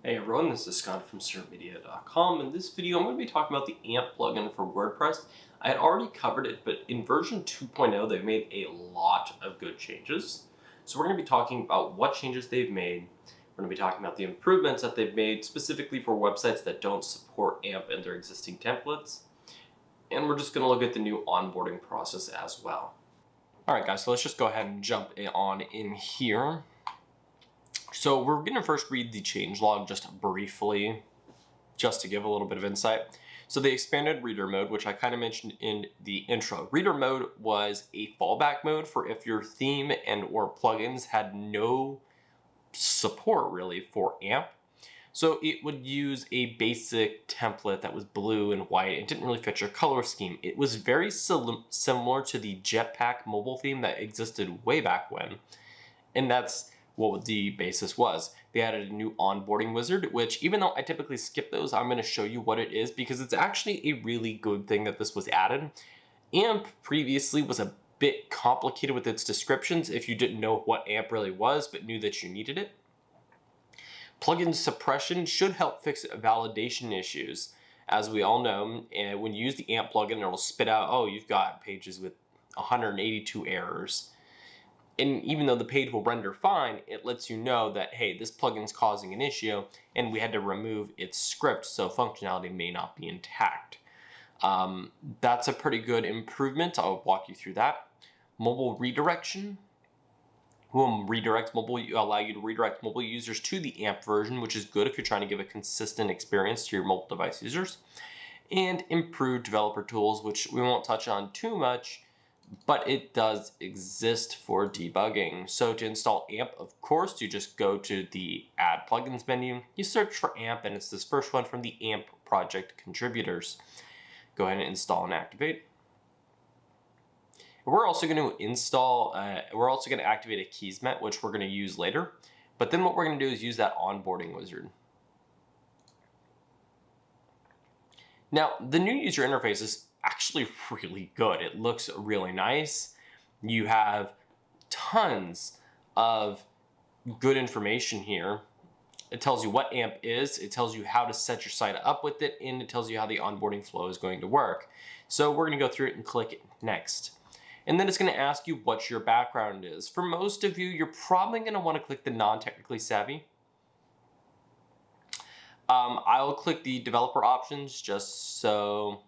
Hey everyone, this is Scott from ServeMedia.com. In this video, I'm going to be talking about the AMP plugin for WordPress. I had already covered it, but in version 2.0, they've made a lot of good changes. So we're going to be talking about what changes they've made. We're going to be talking about the improvements that they've made specifically for websites that don't support AMP in their existing templates. And we're just going to look at the new onboarding process as well. All right, guys, so let's just go ahead and jump on in here. So we're going to first read the changelog just briefly, just to give a little bit of insight. So they expanded reader mode, which I kind of mentioned in the intro. Reader mode was a fallback mode for if your theme and or plugins had no support really for AMP. So it would use a basic template that was blue and white. It didn't really fit your color scheme. It was very similar to the Jetpack mobile theme that existed way back when. And that's what the basis was. They added a new onboarding wizard, which even though I typically skip those, I'm going to show you what it is because it's actually a really good thing that this was added. AMP previously was a bit complicated with its descriptions if you didn't know what AMP really was but knew that you needed it. Plugin suppression should help fix validation issues. As we all know, and when you use the AMP plugin, it will spit out, oh, you've got pages with 182 errors. And even though the page will render fine, it lets you know that, hey, this plugin is causing an issue and we had to remove its script, so functionality may not be intact. That's a pretty good improvement. I'll walk you through that. Mobile redirection will allow you to redirect mobile users to the AMP version, which is good if you're trying to give a consistent experience to your mobile device users. And improved developer tools, which we won't touch on too much, but it does exist for debugging. So to install AMP, of course, you just go to the Add Plugins menu, you search for AMP, and it's this first one from the AMP project contributors. Go ahead and install and activate. We're also going to activate a Keysmet, which we're going to use later. But then what we're going to do is use that onboarding wizard. Now, the new user interface is actually really good. It looks really nice. You have tons of good information here. It tells you what AMP is, it tells you how to set your site up with it, and it tells you how the onboarding flow is going to work. So we're going to go through it and click next. And then it's going to ask you what your background is. For most of you, you're probably going to want to click the non-technically savvy. I'll click the developer options just so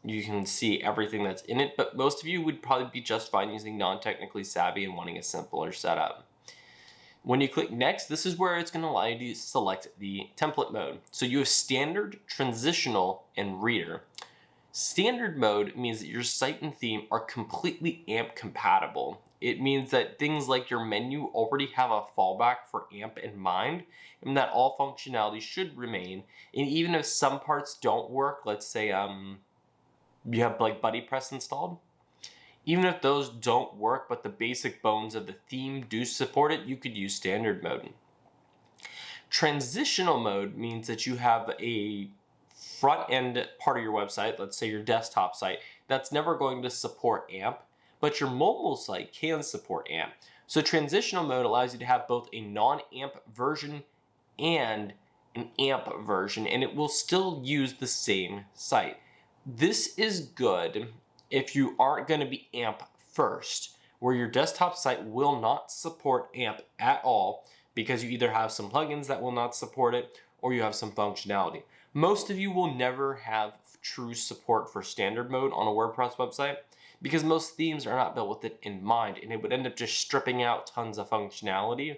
you can see everything that's in it, but most of you would probably be just fine using non-technically savvy and wanting a simpler setup. When you click next, this is where it's going to allow you to select the template mode. So you have standard, transitional, and reader. Standard mode means that your site and theme are completely AMP compatible. It means that things like your menu already have a fallback for AMP in mind, and that all functionality should remain. And even if some parts don't work, let's say you have like BuddyPress installed, even if those don't work, but the basic bones of the theme do support it, you could use standard mode. Transitional mode means that you have a front end part of your website, let's say your desktop site, that's never going to support AMP, but your mobile site can support AMP. So transitional mode allows you to have both a non-AMP version and an AMP version, and it will still use the same site. This is good if you aren't going to be AMP first, where your desktop site will not support AMP at all because you either have some plugins that will not support it or you have some functionality. Most of you will never have true support for standard mode on a WordPress website because most themes are not built with it in mind, and it would end up just stripping out tons of functionality.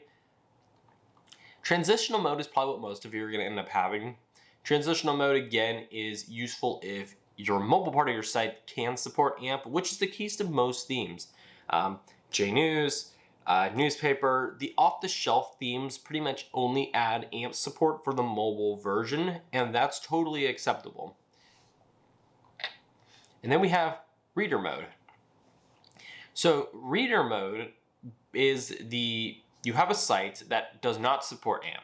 Transitional mode is probably what most of you are going to end up having. Transitional mode, again, is useful if your mobile part of your site can support AMP, which is the case to most themes. JNews, newspaper, the off-the-shelf themes pretty much only add AMP support for the mobile version, and that's totally acceptable. And then we have reader mode. So reader mode is you have a site that does not support AMP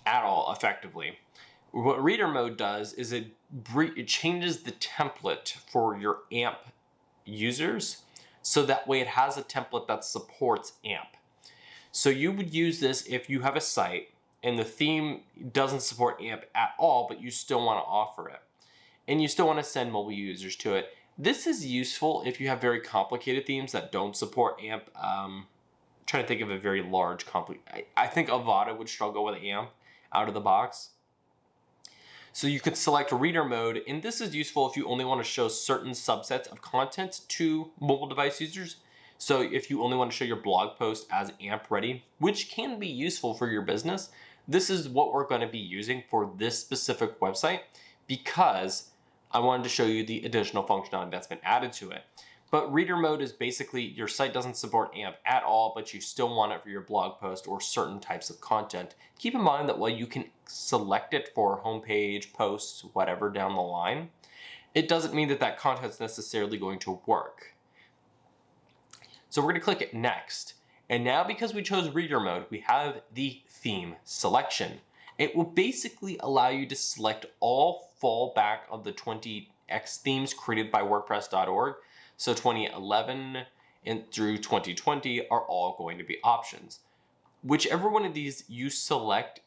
at all effectively. What reader mode does is it changes the template for your AMP users, so that way it has a template that supports AMP. So you would use this if you have a site and the theme doesn't support AMP at all, but you still want to offer it. And you still want to send mobile users to it. This is useful if you have very complicated themes that don't support AMP. Trying to think of a very large, I think Avada would struggle with AMP out of the box. So you could select reader mode, and this is useful if you only want to show certain subsets of content to mobile device users. So if you only want to show your blog post as AMP ready, which can be useful for your business, this is what we're going to be using for this specific website because I wanted to show you the additional functionality that's been added to it. But reader mode is basically your site doesn't support AMP at all, but you still want it for your blog post or certain types of content. Keep in mind that while you can select it for homepage, posts, whatever down the line, it doesn't mean that that content's necessarily going to work. So we're going to click next. And now because we chose reader mode, we have the theme selection. It will basically allow you to select all fallback of the 20x themes created by WordPress.org. So 2011 and through 2020 are all going to be options. Whichever one of these you select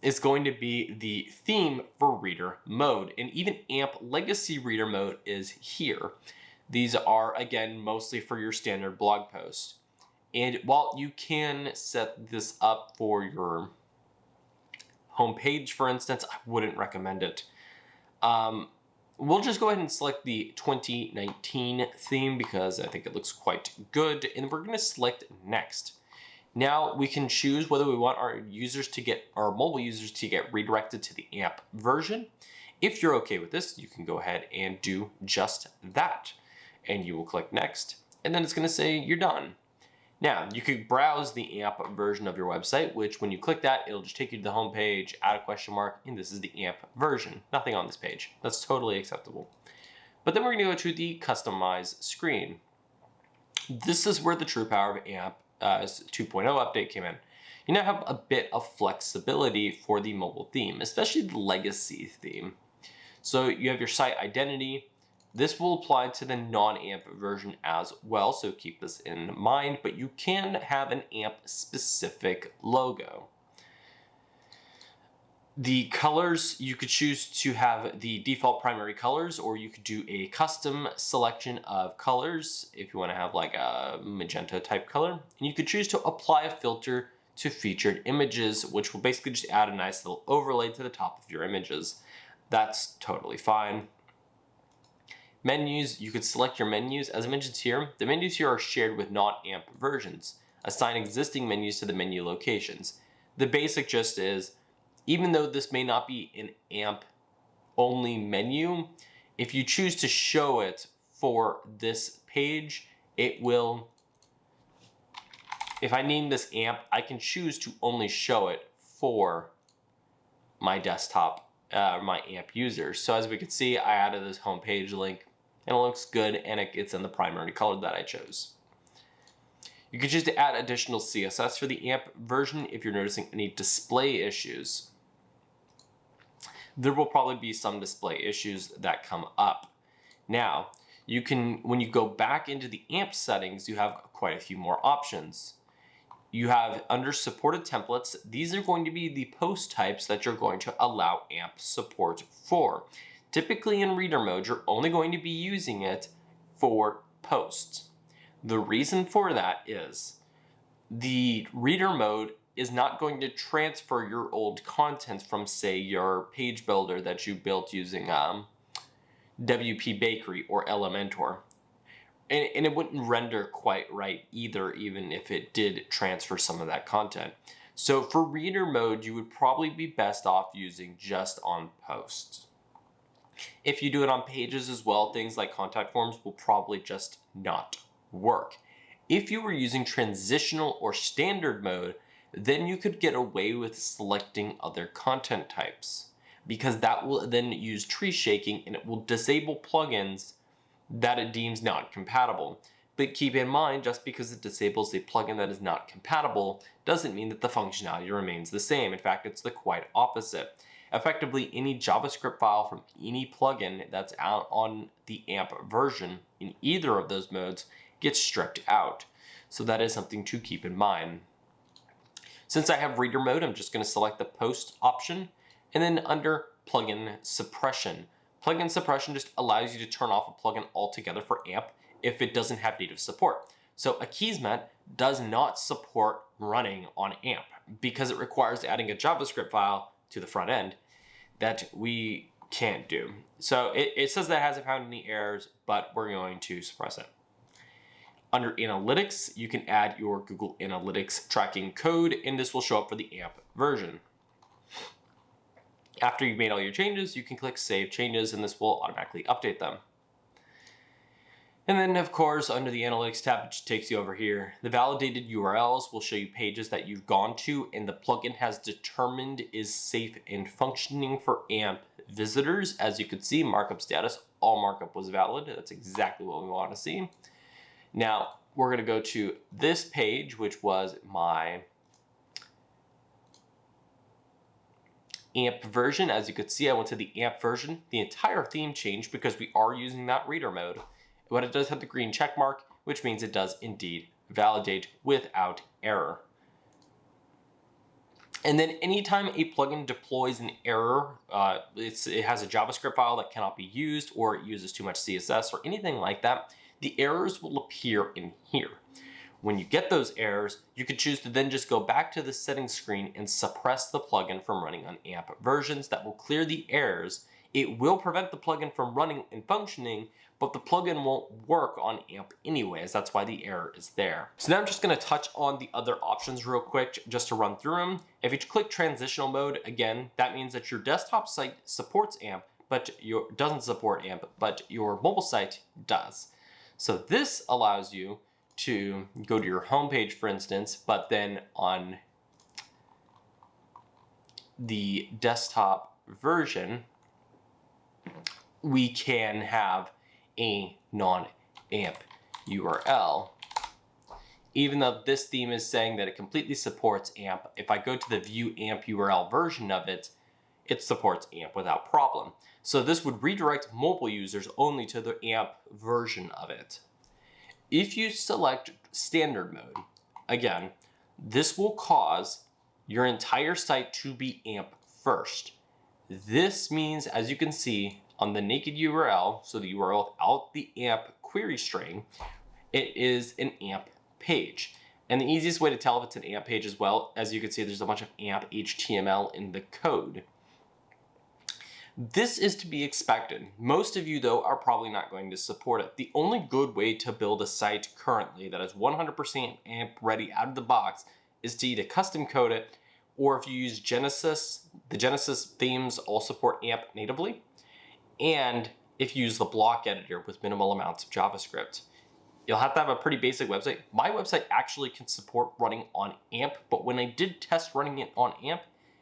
is going to be the theme for reader mode. And even AMP Legacy Reader Mode is here. These are, again, mostly for your standard blog post. And while you can set this up for your homepage, for instance, I wouldn't recommend it. We'll just go ahead and select the 2019 theme because I think it looks quite good. And we're going to select next. Now we can choose whether we want our mobile users to get redirected to the AMP version. If you're okay with this, you can go ahead and do just that. And you will click next. And then it's going to say you're done. Now, you could browse the AMP version of your website, which when you click that, it'll just take you to the home page, add a question mark, and this is the AMP version. Nothing on this page. That's totally acceptable. But then we're going to go to the Customize screen. This is where the true power of AMP 2.0 update came in. You now have a bit of flexibility for the mobile theme, especially the legacy theme. So you have your site identity. This will apply to the non-AMP version as well, so keep this in mind, but you can have an AMP-specific logo. The colors, you could choose to have the default primary colors, or you could do a custom selection of colors if you want to have like a magenta type color. And you could choose to apply a filter to featured images, which will basically just add a nice little overlay to the top of your images. That's totally fine. Menus, you could select your menus. As I mentioned here, the menus here are shared with non-AMP versions. Assign existing menus to the menu locations. The basic gist is, even though this may not be an AMP only menu, if you choose to show it for this page, it will, if I name this AMP, I can choose to only show it for my desktop, my AMP users. So as we can see, I added this homepage link and it looks good and it's in the primary color that I chose. You can choose to add additional CSS for the AMP version if you're noticing any display issues. There will probably be some display issues that come up. Now, you can, when you go back into the AMP settings, you have quite a few more options. You have under supported templates, these are going to be the post types that you're going to allow AMP support for. Typically in reader mode, you're only going to be using it for posts. The reason for that is the reader mode is not going to transfer your old content from, say, your page builder that you built using WP Bakery or Elementor. And it wouldn't render quite right either, even if it did transfer some of that content. So for reader mode, you would probably be best off using just on posts. If you do it on pages as well, things like contact forms will probably just not work. If you were using transitional or standard mode, then you could get away with selecting other content types, because that will then use tree shaking and it will disable plugins that it deems not compatible. But keep in mind, just because it disables a plugin that is not compatible doesn't mean that the functionality remains the same. In fact, it's the quite opposite. Effectively, any JavaScript file from any plugin that's out on the AMP version in either of those modes gets stripped out. So that is something to keep in mind. Since I have reader mode, I'm just going to select the post option, and then under plugin suppression. Plugin suppression just allows you to turn off a plugin altogether for AMP if it doesn't have native support. So Akismet does not support running on AMP because it requires adding a JavaScript file to the front end that we can't do. So it says that it hasn't found any errors, but we're going to suppress it. Under Analytics, you can add your Google Analytics tracking code, and this will show up for the AMP version. After you've made all your changes, you can click Save Changes, and this will automatically update them. And then, of course, under the Analytics tab, it just takes you over here. The validated URLs will show you pages that you've gone to and the plugin has determined is safe and functioning for AMP visitors. As you can see, markup status, all markup was valid. That's exactly what we want to see. Now, we're going to go to this page, which was my AMP version. As you could see, I went to the AMP version. The entire theme changed because we are using that reader mode. But it does have the green check mark, which means it does indeed validate without error. And then anytime a plugin deploys an error, it has a JavaScript file that cannot be used, or it uses too much CSS or anything like that, the errors will appear in here. When you get those errors, you could choose to then just go back to the settings screen and suppress the plugin from running on AMP versions. That will clear the errors. It will prevent the plugin from running and functioning, but the plugin won't work on AMP anyways. That's why the error is there. So now I'm just going to touch on the other options real quick just to run through them. If you click transitional mode, again, that means that your desktop site supports AMP, but doesn't support AMP, but your mobile site does. So this allows you to go to your home page, for instance, but then on the desktop version, we can have a non-AMP URL. Even though this theme is saying that it completely supports AMP, if I go to the view AMP URL version of it, it supports AMP without problem. So this would redirect mobile users only to the AMP version of it. If you select standard mode, again, this will cause your entire site to be AMP first. This means, as you can see, on the naked URL, so the URL without the AMP query string, it is an AMP page. And the easiest way to tell if it's an AMP page as well, as you can see, there's a bunch of AMP HTML in the code. This is to be expected. Most of you, though, are probably not going to support it. The only good way to build a site currently that is 100% AMP ready out of the box is to either custom code it, or if you use Genesis, the Genesis themes all support AMP natively. And if you use the block editor with minimal amounts of JavaScript, you'll have to have a pretty basic website. My website actually can support running on AMP, but when I did test running it on AMP,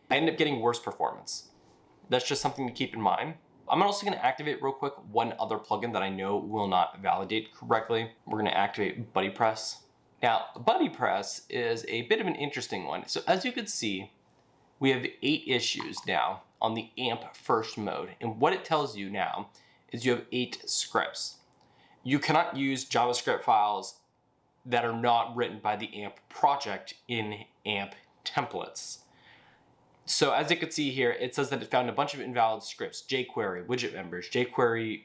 I ended up getting worse performance. That's just something to keep in mind. I'm also going to activate real quick one other plugin that I know will not validate correctly. We're going to activate BuddyPress. Now, BuddyPress is a bit of an interesting one. So as you can see, we have 8 issues now on the AMP first mode. And what it tells you now is you have 8 scripts. You cannot use JavaScript files that are not written by the AMP project in AMP templates. So as you can see here, it says that it found a bunch of invalid scripts: jQuery, widget members, jQuery,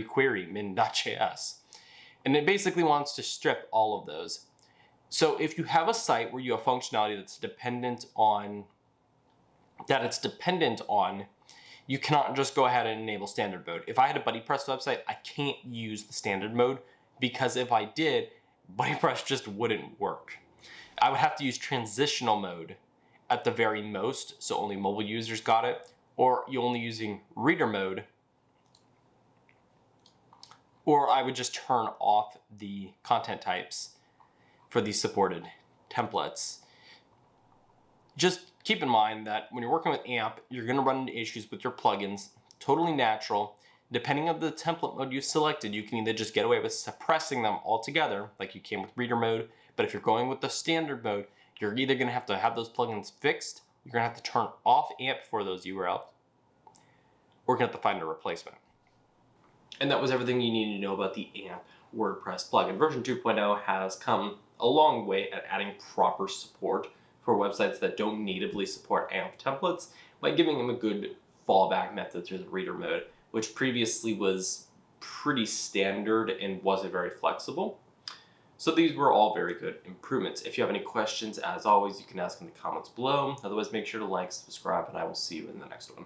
query, min.js. And it basically wants to strip all of those. So if you have a site where you have functionality that's dependent on, you cannot just go ahead and enable standard mode. If I had a BuddyPress website, I can't use the standard mode, because if I did, BuddyPress just wouldn't work. I would have to use transitional mode at the very most, so only mobile users got it, or you're only using reader mode, or I would just turn off the content types for these supported templates. Just keep in mind that when you're working with AMP, you're going to run into issues with your plugins. Totally natural. Depending on the template mode you selected, you can either just get away with suppressing them altogether, like you can with reader mode. But if you're going with the standard mode, you're either going to have those plugins fixed, you're going to have to turn off AMP for those URLs, or you're going to have to find a replacement. And that was everything you need to know about the AMP WordPress plugin. Version 2.0 has come a a long way at adding proper support for websites that don't natively support AMP templates by giving them a good fallback method through the reader mode, which previously was pretty standard and wasn't very flexible. So these were all very good improvements. If you have any questions, as always, you can ask in the comments below. Otherwise, make sure to like, subscribe, and I will see you in the next one.